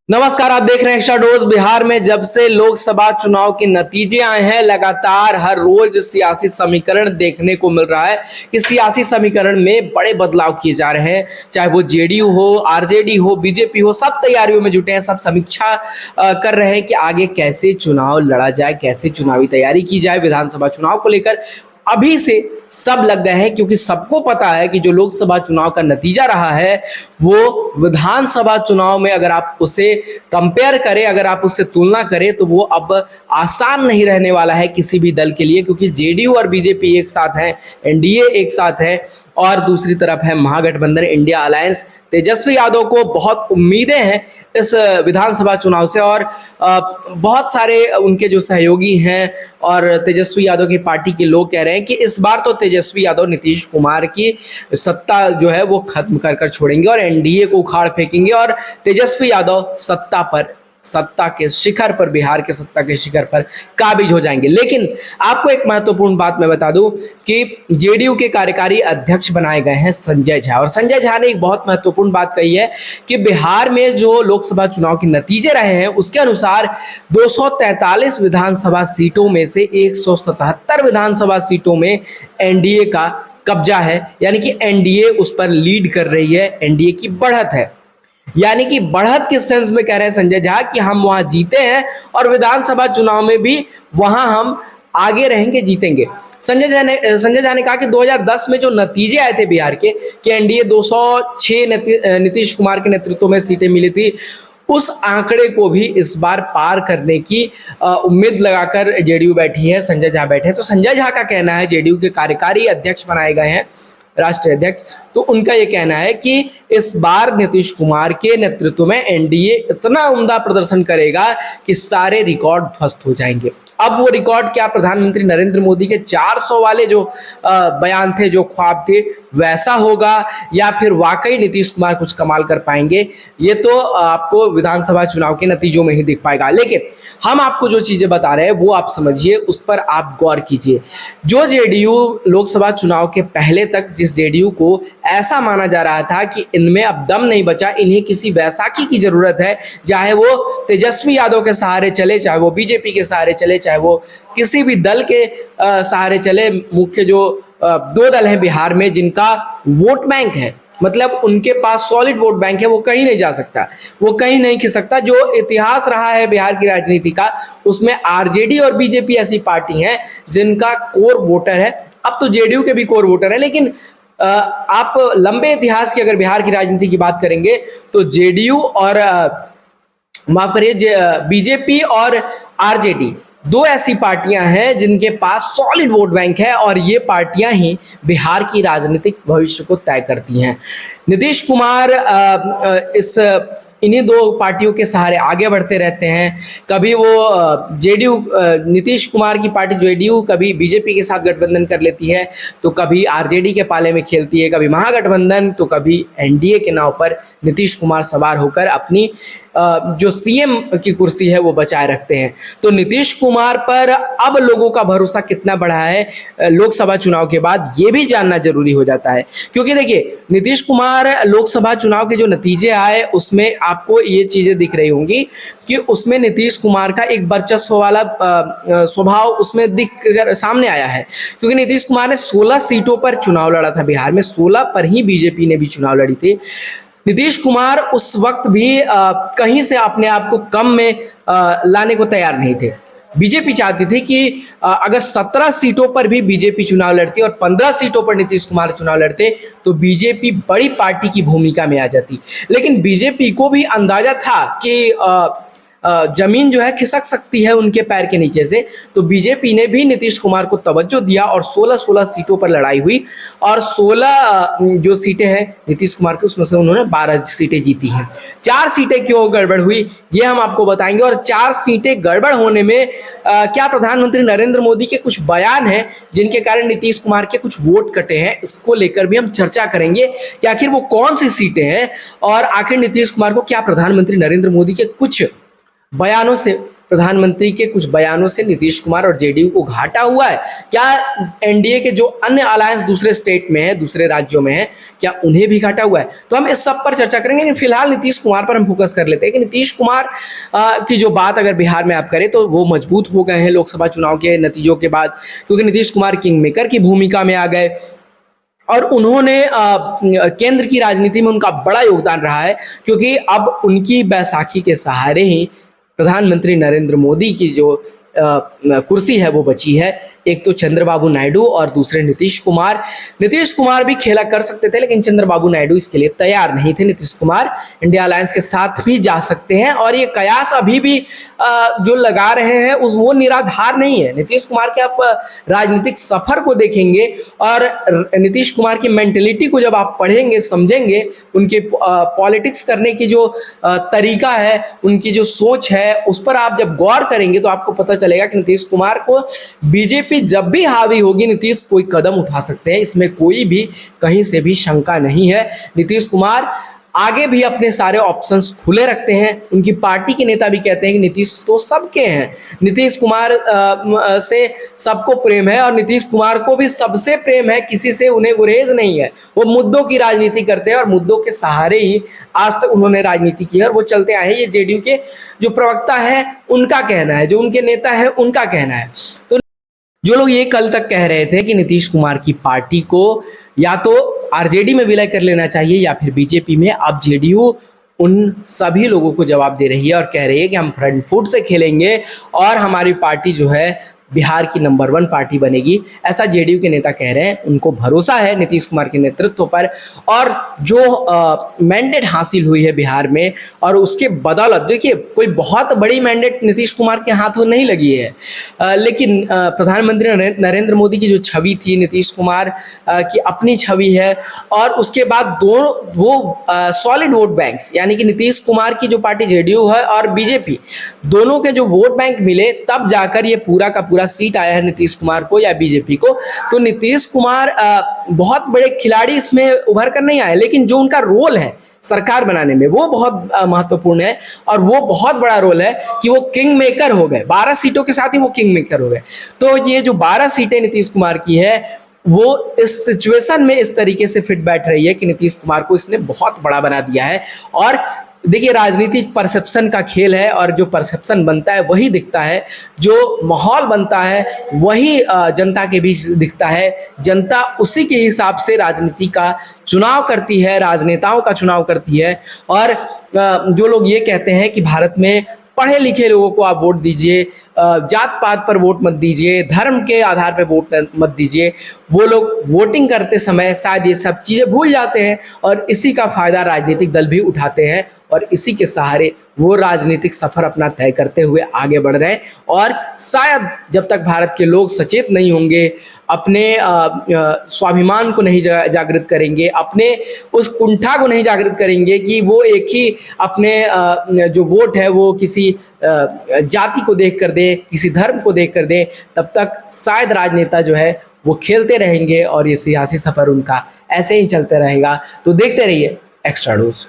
नमस्कार, आप देख रहे हैं एक्स्ट्रा डोज। बिहार में जब से लोकसभा चुनाव के नतीजे आए हैं, लगातार हर रोज सियासी समीकरण देखने को मिल रहा है कि सियासी समीकरण में बड़े बदलाव किए जा रहे हैं। चाहे वो जेडीयू हो, आरजेडी हो, बीजेपी हो, सब तैयारियों में जुटे हैं। सब समीक्षा कर रहे हैं कि आगे कैसे चुनाव लड़ा जाए, कैसे चुनावी तैयारी की जाए। विधानसभा चुनाव को लेकर अभी से सब लग गए हैं, क्योंकि सबको पता है कि जो लोकसभा चुनाव का नतीजा रहा है वो विधानसभा चुनाव में अगर आप उसे कंपेयर करें, अगर आप उससे तुलना करें, तो वो अब आसान नहीं रहने वाला है किसी भी दल के लिए, क्योंकि जेडीयू और बीजेपी एक साथ हैं, एनडीए एक साथ है और दूसरी तरफ है महागठबंधन इंडिया अलायंस। तेजस्वी यादव को बहुत उम्मीदें हैं इस विधानसभा चुनाव से, और बहुत सारे उनके जो सहयोगी हैं और तेजस्वी यादव की पार्टी के लोग कह रहे हैं कि इस बार तो तेजस्वी यादव नीतीश कुमार की सत्ता जो है वो खत्म कर कर छोड़ेंगे और एनडीए को उखाड़ फेंकेंगे और तेजस्वी यादव सत्ता के शिखर पर, बिहार के सत्ता के शिखर पर काबिज हो जाएंगे। लेकिन आपको एक महत्वपूर्ण बात मैं बता दूं कि जेडीयू के कार्यकारी अध्यक्ष बनाए गए हैं संजय झा, और संजय झा ने एक बहुत महत्वपूर्ण बात कही है कि बिहार में जो लोकसभा चुनाव के नतीजे रहे हैं उसके अनुसार 243 विधानसभा सीटों में से 177 विधानसभा सीटों में एनडीए का कब्जा है, यानी कि एनडीए उस पर लीड कर रही है, एनडीए की बढ़त है। यानी कि बढ़त किस सेंस में कह रहे हैं संजय झा कि हम वहां जीते हैं और विधानसभा चुनाव में भी वहां हम आगे रहेंगे, जीतेंगे। संजय झा ने कहा कि 2010 में जो नतीजे आए थे बिहार के कि एनडीए 206 नीतीश कुमार के नेतृत्व में सीटें मिली थी, उस आंकड़े को भी इस बार पार करने की उम्मीद लगाकर जेडीयू बैठी है, संजय झा बैठे हैं। तो संजय झा का कहना है, जेडीयू के कार्यकारी अध्यक्ष बनाए गए हैं, राष्ट्रीय अध्यक्ष, तो उनका यह कहना है कि इस बार नीतीश कुमार के नेतृत्व में एनडीए इतना उम्दा प्रदर्शन करेगा कि सारे रिकॉर्ड ध्वस्त हो जाएंगे। अब वो रिकॉर्ड क्या प्रधानमंत्री नरेंद्र मोदी के 400 वाले जो बयान थे, जो ख्वाब थे, वैसा होगा या फिर वाकई नीतीश कुमार कुछ कमाल कर पाएंगे, ये तो आपको विधानसभा चुनाव के नतीजों में ही दिख पाएगा। लेकिन हम आपको जो चीजें बता रहे हैं वो आप समझिए, उस पर आप गौर कीजिए। जो जेडीयू लोकसभा चुनाव के पहले तक, जिस जेडीयू को ऐसा माना जा रहा था कि इनमें अब दम नहीं बचा, इन्हें किसी बैसाखी की जरूरत है, चाहे वो तेजस्वी यादव के सहारे चले, चाहे वो बीजेपी के सहारे चले, चाहे वो किसी भी दल के सहारे चले। मुख्य जो दो दल हैं बिहार में जिनका वोट बैंक है, मतलब उनके पास सॉलिड वोट बैंक है, वो कहीं नहीं जा सकता, वो कहीं नहीं खिसकता। जो इतिहास रहा है बिहार की राजनीति का, उसमें आरजेडी और बीजेपी ऐसी पार्टी हैं जिनका कोर वोटर है। अब तो जेडीयू के भी कोर वोटर है, लेकिन आप लंबे इतिहास की अगर बिहार की राजनीति की बात करेंगे तो जेडीयू और माफ करिए, बीजेपी और आरजेडी दो ऐसी पार्टियां हैं जिनके पास सॉलिड वोट बैंक है, और ये पार्टियां ही बिहार की राजनीतिक भविष्य को तय करती हैं। नीतीश कुमार इस इन्हीं दो पार्टियों के सहारे आगे बढ़ते रहते हैं। कभी वो जेडीयू, नीतीश कुमार की पार्टी जेडीयू कभी बीजेपी के साथ गठबंधन कर लेती है, तो कभी आरजेडी के पाले में खेलती है, कभी महागठबंधन, तो कभी एनडीए के नाव पर नीतीश कुमार सवार होकर अपनी जो सीएम की कुर्सी है वो बचाए रखते हैं। तो नीतीश कुमार पर अब लोगों का भरोसा कितना बढ़ा है लोकसभा चुनाव के बाद, ये भी जानना जरूरी हो जाता है। क्योंकि देखिए, नीतीश कुमार लोकसभा चुनाव के जो नतीजे आए उसमें आपको ये चीजें दिख रही होंगी कि उसमें नीतीश कुमार का एक वर्चस्व वाला स्वभाव उसमें दिख कर सामने आया है। क्योंकि नीतीश कुमार ने 16 सीटों पर चुनाव लड़ा था बिहार में, 16 पर ही बीजेपी ने भी चुनाव लड़ी थी। नीतीश कुमार उस वक्त भी कहीं से अपने आप को कम में लाने को तैयार नहीं थे। बीजेपी चाहती थी कि अगर 17 सीटों पर भी बीजेपी चुनाव लड़ती और 15 सीटों पर नीतीश कुमार चुनाव लड़ते तो बीजेपी बड़ी पार्टी की भूमिका में आ जाती। लेकिन बीजेपी को भी अंदाजा था कि जमीन जो है खिसक सकती है उनके पैर के नीचे से, तो बीजेपी ने भी नीतीश कुमार को तवज्जो दिया और 16 सीटों पर लड़ाई हुई, और 16 जो सीटें हैं नीतीश कुमार की, उसमें से उन्होंने 12 सीटें जीती हैं। 4 सीटें क्यों गड़बड़ हुई ये हम आपको बताएंगे, और 4 सीटें गड़बड़ होने में क्या प्रधानमंत्री नरेंद्र मोदी के कुछ बयान हैं जिनके कारण नीतीश कुमार के कुछ वोट कटे हैं, इसको लेकर भी हम चर्चा करेंगे कि आखिर वो कौन सी सीटें हैं और आखिर नीतीश कुमार को क्या प्रधानमंत्री नरेंद्र मोदी के कुछ बयानों से प्रधानमंत्री के कुछ बयानों से नीतीश कुमार और जेडीयू को घाटा हुआ है? क्या एनडीए के जो अन्य अलायंस दूसरे स्टेट में है, दूसरे राज्यों में है, क्या उन्हें भी घाटा हुआ है? तो हम इस सब पर चर्चा करेंगे, लेकिन फिलहाल नीतीश कुमार पर हम फोकस कर लेते हैं कि नीतीश कुमार की जो बात अगर बिहार में आप करें तो वो मजबूत हो गए हैं लोकसभा चुनाव के नतीजों के बाद, क्योंकि नीतीश कुमार किंग मेकर की भूमिका में आ गए और उन्होंने केंद्र की राजनीति में उनका बड़ा योगदान रहा है, क्योंकि अब उनकी बैसाखी के सहारे ही प्रधानमंत्री नरेंद्र मोदी की जो कुर्सी है वो बची है। एक तो चंद्रबाबू नायडू और दूसरे नीतीश कुमार। नीतीश कुमार भी खेला कर सकते थे, लेकिन चंद्रबाबू नायडू इसके लिए तैयार नहीं थे। नीतीश कुमार इंडिया अलायंस के साथ भी जा सकते हैं और ये कयास अभी भी जो लगा रहे हैं उस वो निराधार नहीं है। नीतीश कुमार के आप राजनीतिक सफर को देखेंगे और नीतीश कुमार की मेंटेलिटी को जब आप पढ़ेंगे, समझेंगे, उनके पॉलिटिक्स करने की जो तरीका है, उनकी जो सोच है, उस पर आप जब गौर करेंगे तो आपको पता चलेगा कि नीतीश कुमार को बीजेपी जब भी हावी होगी, नीतीश कोई कदम उठा सकते हैं, इसमें कोई भी कहीं से भी शंका नहीं है। नीतीश कुमार आगे भी अपने सारे ऑप्शंस खुले रखते हैं। उनकी पार्टी के नेता भी कहते हैं कि नीतीश तो सबके हैं, नीतीश कुमार से सबको प्रेम है और नीतीश कुमार को भी सबसे प्रेम है, किसी से उन्हें गुरेज नहीं है। वो मुद्दों की राजनीति करते हैं और मुद्दों के सहारे ही आज तक उन्होंने राजनीति की है और वो चलते आए हैं। ये जेडीयू के जो प्रवक्ता है उनका कहना है, जो उनके नेता है उनका कहना है। तो जो लोग ये कल तक कह रहे थे कि नीतीश कुमार की पार्टी को या तो आरजेडी में विलय कर लेना चाहिए या फिर बीजेपी में, अब जेडीयू उन सभी लोगों को जवाब दे रही है और कह रही है कि हम फ्रंट फुट से खेलेंगे और हमारी पार्टी जो है बिहार की नंबर 1 पार्टी बनेगी। ऐसा जेडीयू के नेता कह रहे हैं। उनको भरोसा है नीतीश कुमार के नेतृत्व पर और जो मैंडेट हासिल हुई है बिहार में, और उसके बदौलत देखिए कोई बहुत बड़ी मैंडेट नीतीश कुमार के हाथों नहीं लगी है, लेकिन प्रधानमंत्री नरेंद्र मोदी की जो छवि थी, नीतीश कुमार की अपनी छवि है, और उसके बाद दोनों वो सॉलिड वोट बैंक्स, यानी कि नीतीश कुमार की जो पार्टी जेडीयू है और बीजेपी, दोनों के जो वोट बैंक मिले, तब जाकर ये पूरा का पूरा सीट आया है नीतीश कुमार को या बीजेपी को। तो नीतीश कुमार बहुत बड़े खिलाड़ी इसमें उभर कर नहीं आए, लेकिन जो उनका रोल है सरकार बनाने में वो बहुत महत्वपूर्ण है और वो बहुत बड़ा रोल है कि वो किंग मेकर हो गए। 12 सीटों के साथ ही वो किंग मेकर हो गए। तो ये जो 12 सीटें नीतीश कुमार की है वो इस सिचुएशन में इस तरीके से फिट बैठ रही है कि नीतीश कुमार को इसने बहुत बड़ा बना दिया है। और देखिए राजनीति परसेप्शन का खेल है और जो परसेप्शन बनता है वही दिखता है, जो माहौल बनता है वही जनता के बीच दिखता है। जनता उसी के हिसाब से राजनीति का चुनाव करती है, राजनेताओं का चुनाव करती है। और जो लोग ये कहते हैं कि भारत में पढ़े लिखे लोगों को आप वोट दीजिए, जात पात पर वोट मत दीजिए, धर्म के आधार पर वोट मत दीजिए, वो लोग वोटिंग करते समय शायद ये सब चीज़ें भूल जाते हैं और इसी का फायदा राजनीतिक दल भी उठाते हैं और इसी के सहारे वो राजनीतिक सफर अपना तय करते हुए आगे बढ़ रहे हैं। और शायद जब तक भारत के लोग सचेत नहीं होंगे, अपने स्वाभिमान को नहीं जागृत करेंगे, अपने उस कुंठा को नहीं जागृत करेंगे कि वो एक ही अपने जो वोट है वो किसी जाति को देख कर दे, किसी धर्म को देख कर दे, तब तक शायद राजनेता जो है वो खेलते रहेंगे और ये सियासी सफर उनका ऐसे ही चलते रहेगा। तो देखते रहिए एक्स्ट्रा डोज।